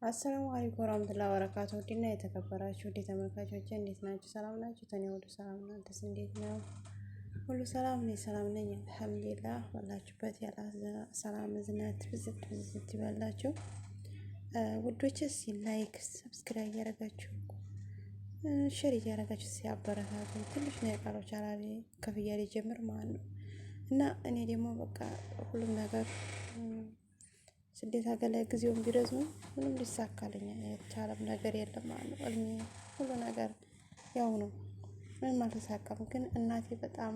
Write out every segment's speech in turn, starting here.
አሰላሙ አለይኩም ወራህመቱላሂ ወበረካቱ። ውድና የተከበራችሁ ውድ ተመልካቾቼ እንዴት ናችሁ? ሰላም ናችሁ? እኔ ሁሉ ሰላም ነው። አንተስ እንዴት ነው? ሁሉ ሰላም ነኝ፣ ሰላም ነኝ አልሐምዱሊላህ። ባላችሁበት ያላ ሰላም እዝነት ብዝት ብዝት ይበላችሁ ውዶች። እስኪ ላይክ ሰብስክራይብ እያደረጋችሁ ሼር እያደረጋችሁ ሲያበረታቱ ትንሽ ነው የቀረው ቻናሌ ከፍያ ሊጀምር ማለት ነው። እና እኔ ደግሞ በቃ ሁሉም ነገር ስደት ሀገር ላይ ጊዜውን ቢረዝም ምንም ሊሳካልኝ የተቻለም ነገር የለም ማለት ነው። እድሜ ሁሉ ነገር ያው ነው፣ ምንም አልተሳካም። ግን እናቴ በጣም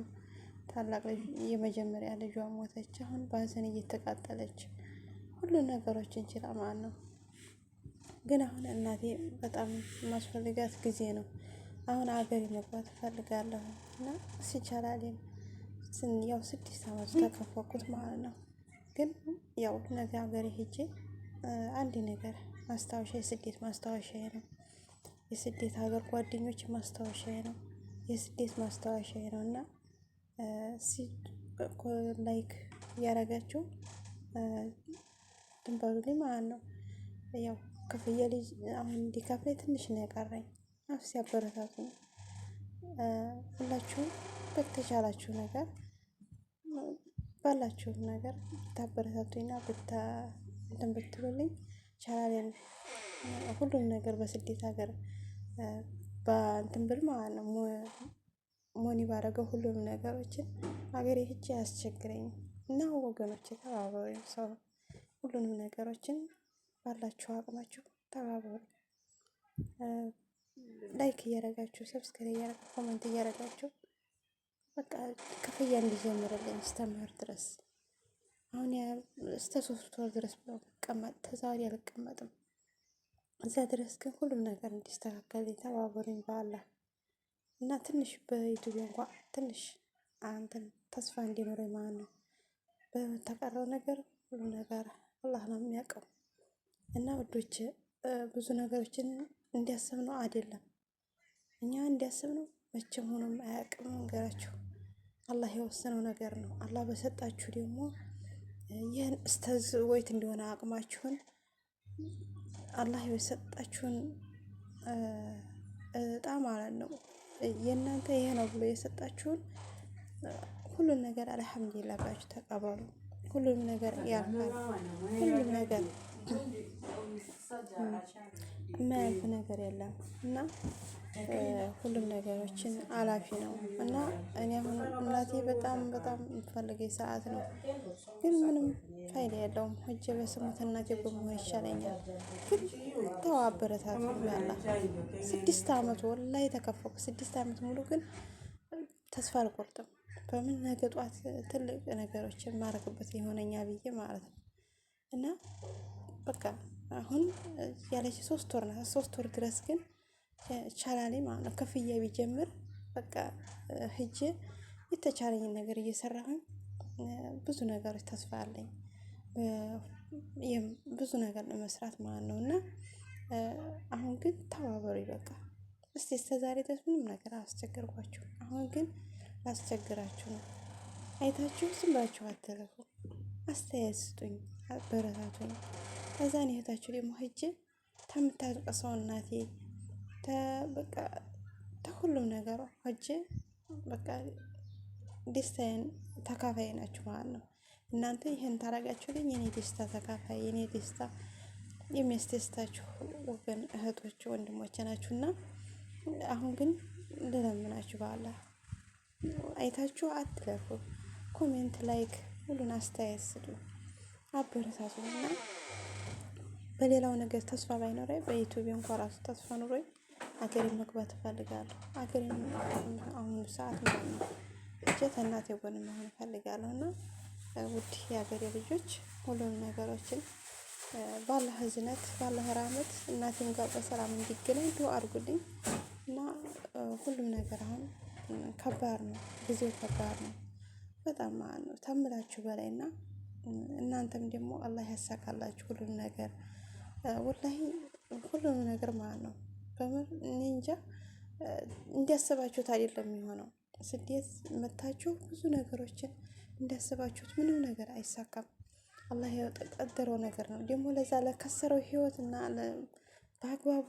ታላቅ ልጅ የመጀመሪያ ልጇ ሞተች። አሁን በሀዘን እየተቃጠለች ሁሉ ነገሮችን ችላ ማለት ነው። ግን አሁን እናቴ በጣም ማስፈልጋት ጊዜ ነው። አሁን ሀገሬ መግባት እፈልጋለሁ እና ሲቻላልም ያው 6 አመት ተከፈኩት ማለት ነው። ግን ያው ነገ ሀገሬ ሄጄ አንድ ነገር ማስታወሻ የስደት ማስታወሻዬ ነው። የስደት ሀገር ጓደኞች ማስታወሻዬ ነው። የስደት ማስታወሻዬ ነው እና ላይክ እያደረጋችሁ ድንበሩልኝ ማለት ነው። ያው ክፍያ ልጅ አሁን እንዲከፍለኝ ትንሽ ነው የቀረኝ። ነፍስ ያበረታቱ ነው። ሁላችሁም በተቻላችሁ ነገር ባላችሁ ነገር ብታበረታቱኝና እንትን ብትሉልኝ ቻናሌን ሁሉም ነገር በስደት ሀገር በእንትን ብል ማለት ነው ሞኒ ባረገው ሁሉም ነገሮችን ሀገሬ ሄጄ አያስቸግረኝም። እና ወገኖቼ ተባበሩኝ። ሰው ሁሉንም ነገሮችን ባላችሁ አቅማችሁ ተባበሩ። ላይክ እያደረጋችሁ ሰብስክራይብ እያደረጋችሁ ኮሜንት እያደረጋችሁ በቃ ክፍያ እንዲጀምርልኝ እስተምህር ድረስ አሁን እስከ 3 ወር ድረስ ብቀመጥ ተዛሬ አልቀመጥም። እዛ ድረስ ግን ሁሉም ነገር እንዲስተካከል ተባበሩኝ በአላህ እና ትንሽ በዩቲዩብ እንኳን ትንሽ አንተን ተስፋ እንዲኖረኝ ማለት ነው። በተቀረው ነገር ሁሉ ነገር አላህ ነው የሚያውቀው። እና ውዶች ብዙ ነገሮችን እንዲያስብነው አይደለም እኛ እንዲያስብነው መቼም ሆኖም አያውቅም። ነገራችሁ አላህ የወሰነው ነገር ነው። አላህ በሰጣችሁ ደግሞ ይህን እስተዝ ወይት እንደሆነ አቅማችሁን አላህ የሰጣችሁን እጣ ማለት ነው የእናንተ ይሄ ነው ብሎ የሰጣችሁን ሁሉን ነገር አልሐምዱሊላህ ብላችሁ ተቀበሉ። ሁሉም ነገር ያልፋል። ሁሉም ነገር የማያልፍ ነገር የለም እና ሁሉም ነገሮችን አላፊ ነው እና እኔ አሁን እናቴ በጣም የምትፈልገኝ ሰዓት ነው። ግን ምንም ፋይዳ የለውም። ሂጄ በስሙት እናቴ በመሆን ይሻለኛል። ግን ተው አበረታቱ ያላ 6 አመት ወላሂ ተከፈኩ። 6 አመት ሙሉ ግን ተስፋ አልቆርጥም። በምን ነገ ጧት ትልቅ ነገሮችን ማረግበት የሆነኛ ብዬ ማለት ነው። እና በቃ አሁን ያለች 3 ወር ናት። 3 ወር ድረስ ግን ቻናሌ ማለት ነው ክፍያ ቢጀምር በቃ ሂጄ የተቻለኝን ነገር እየሰራሁኝ ብዙ ነገሮች ተስፋ አለኝ። ብዙ ነገር ለመስራት ማለት ነው። እና አሁን ግን ተባበሩኝ በቃ እስከዛሬ ድረስ ምንም ነገር አላስቸገርኳችሁም። አሁን ግን ላስቸግራችሁ ነው። አይታችሁ ዝም ብላችሁ አትለፉ። አስተያየት ስጡኝ፣ አበረታቱኝ። ከዛ እኔ እህታችሁ ደግሞ ሂጄ ከምታለቅሰው እናቴ በቃ ተሁሉም ነገሯ ሂጄ በቃ ደስታዬን ተካፋይ ናችሁ ማለት ነው። እናንተ ይሄን ታረጋችሁልኝ የኔ ደስታ ተካፋይ፣ የኔ ደስታ የሚያስደስታችሁ ወገን እህቶች ወንድሞቼ ናችሁና አሁን ግን ልለምናችሁ በአላህ አይታችሁ አትለፉ። ኮሜንት፣ ላይክ ሁሉን አስተያየት ስጡ፣ አበረታቱና በሌላው ነገር ተስፋ ባይኖረኝ በዩቲዩብ እንኳን ራሱ ተስፋ ኑሮኝ አገሬን መግባት እፈልጋለሁ። አገሬን አሁን ሰዓት ማለት ነው እጄ ከእናቴ ጎን መሆን እፈልጋለሁ። እና ውድ የሀገሬ ልጆች ሁሉንም ነገሮችን ባላህ እዝነት ባላህ ራህመት እናቴም ጋር በሰላም እንዲገናኝ ዱአ አድርጉልኝ። እና ሁሉም ነገር አሁን ከባድ ነው፣ ጊዜው ከባድ ነው በጣም ማለት ነው ተምላችሁ በላይ እና እናንተም ደግሞ አላህ ያሳካላችሁ ሁሉም ነገር ወላሂ ሁሉም ነገር ማለት ነው። በምን እኔ እንጃ እንዲያስባችሁት አይደለም የሚሆነው። ስደት መታችሁ ብዙ ነገሮችን እንዲያስባችሁት ምንም ነገር አይሳካም። አላህ የቀደረው ነገር ነው። ደግሞ ለዛ ለከሰረው ህይወት እና በአግባቡ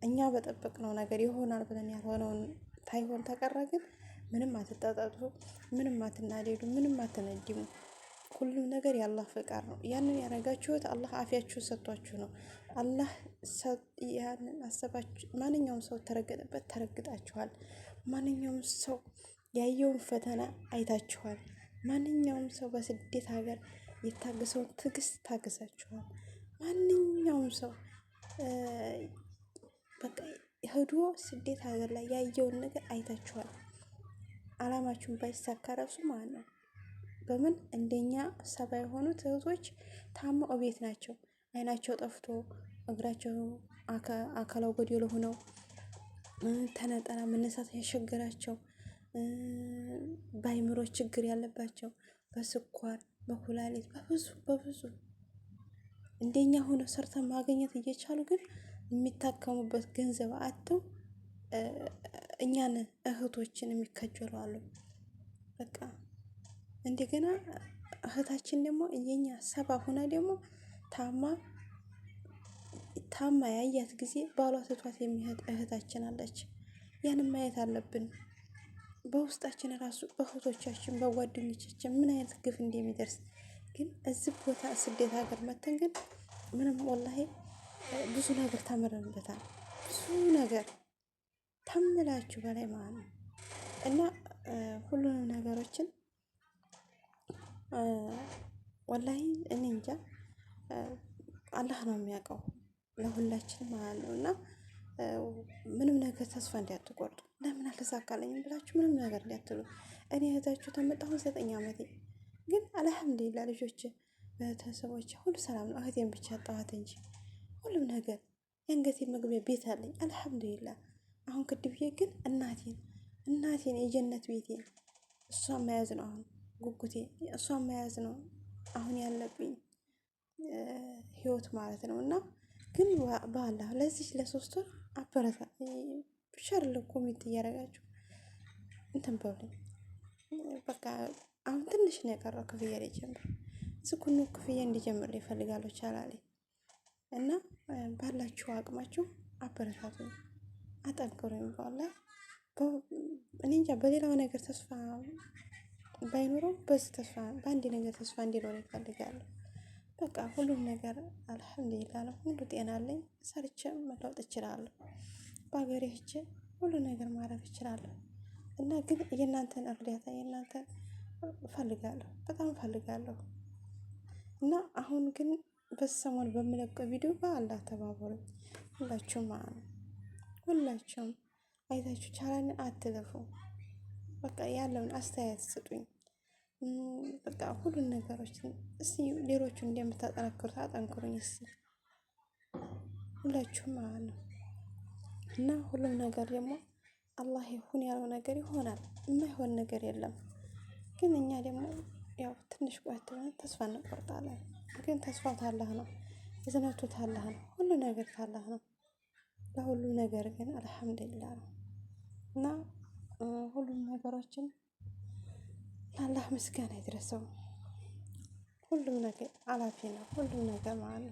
እኛ በጠበቅነው ነገር ይሆናል ብለን ያልሆነውን ታይሆን ተቀረ ግን ምንም አትጣጣጡ፣ ምንም አትናደዱ፣ ምንም አትነዲሙ። ሁሉም ነገር የአላህ ፈቃድ ነው። ያንን ያደረጋችሁት አላህ አፊያችሁን ሰጥቷችሁ ነው። አላህ ያንን አሰባችሁ። ማንኛውም ሰው ተረገጠበት ተረግጣችኋል። ማንኛውም ሰው ያየውን ፈተና አይታችኋል። ማንኛውም ሰው በስደት ሀገር የታገሰውን ትዕግስት ታግሳችኋል። ማንኛውም ሰው በቃ ሄዶ ስደት ሀገር ላይ ያየውን ነገር አይታችኋል። አላማችሁን ባይሳካ ራሱ ማለት ነው። በምን እንደኛ ሰባ የሆኑት እህቶች ታመው ቤት ናቸው። አይናቸው ጠፍቶ እግራቸው አካላው ጎዶሎ ሆነው ተነጠላ መነሳት ያስቸገራቸው በአይምሮ ችግር ያለባቸው በስኳር በኩላሊት በብዙ እንደኛ ሆኖ ሰርተን ማግኘት እየቻሉ ግን የሚታከሙበት ገንዘብ አጥተው እኛን እህቶችን የሚከጀሉ አሉ። በቃ እንደገና እህታችን ደግሞ የኛ ሰባ ሆና ደግሞ ታማ ያያት ጊዜ ባሏ ትቷት የሚሄድ እህታችን አለች። ያንን ማየት አለብን። በውስጣችን ራሱ በእህቶቻችን በጓደኞቻችን ምን አይነት ግፍ እንደሚደርስ ግን እዚህ ቦታ ስደት ሀገር መተን ግን ምንም ወላሂ ብዙ ነገር ተምረንበታል። ብዙ ነገር ተምላችሁ በላይ ማለት ነው። እና ሁሉንም ነገሮችን ወላሂ እኔ እንጃ አላህ ነው የሚያውቀው ለሁላችን ማለት ነው። እና ምንም ነገር ተስፋ እንዳትቆርጡ። ለምን አልተሳካለኝም ብላችሁ ምንም ነገር እንዳትሉ። እኔ እህታችሁ ተመጣሁ 9 ዓመቴ ግን አልሐምዱሊላህ ልጆች ቤተሰቦች ሁሉ ሰላም ነው። እህቴን ብቻ አጣኋት እንጂ ሁሉም ነገር የአንገቴ መግቢያ ቤት አለኝ አልሐምዱሊላህ። አሁን ክድብዬ ግን እናቴን የጀነት ቤቴን እሷን መያዝ ነው አሁን ጉጉቴ፣ እሷን መያዝ ነው አሁን ያለብኝ ህይወት ማለት ነው። እና ግን በአላህ ለዚህ ለ3 ወር አበረታ ሸር ኮሜንት እያደረጋችሁ እንትን በሉኝ። በቃ አሁን ትንሽ ነው የቀረው ክፍያ ሊጀምር ዝኩኑ ክፍያ እንዲጀምር ይፈልጋሉ ቻላሌ። እና ባላችሁ አቅማችሁ አበረታቱኝ፣ አጠንክሩኝ። በአላህ እኔ እንጃ በሌላው ነገር ተስፋ ባይኖረው በዚህ ተስፋ በአንድ ነገር ተስፋ እንዲኖር ይፈልጋሉ። በቃ ሁሉም ነገር አልሐምዱሊላህ ነው። ሁሉ ጤና አለኝ። ሰርቼ መለወጥ እችላለሁ። በሀገሬ ሄጄ ሁሉ ነገር ማድረግ እችላለሁ። እና ግን የእናንተን እርዳታ የእናንተን እፈልጋለሁ፣ በጣም እፈልጋለሁ። እና አሁን ግን በሰሞን በምለቀው ቪዲዮ በአላህ ተባበሩኝ ሁላችሁም ማለት ነው። ሁላችሁም አይታችሁ ቻላልን አትለፉ። በቃ ያለውን አስተያየት ስጡኝ። በቃ ሁሉን ነገሮችን እስቲ ሌሎቹን እንደምታጠነክሩት አጠንክሩኝ እስቲ ሁላችሁም ማለት ነው። እና ሁሉም ነገር ደግሞ አላህ ይሁን ያለው ነገር ይሆናል። የማይሆን ነገር የለም። ግን እኛ ደግሞ ያው ትንሽ ቆይቶ ተስፋ እንቆርጣለን። ግን ተስፋው ታላህ ነው፣ እዝነቱ ታላህ ነው፣ ሁሉ ነገር ታላህ ነው። ለሁሉ ነገር ግን አልሐምዱሊላህ ነው። እና ሁሉም ነገሮችን ለአላህ ምስጋና ይድረሰው። ሁሉም ነገር አላፊ ነው፣ ሁሉም ነገር ማለት ነው።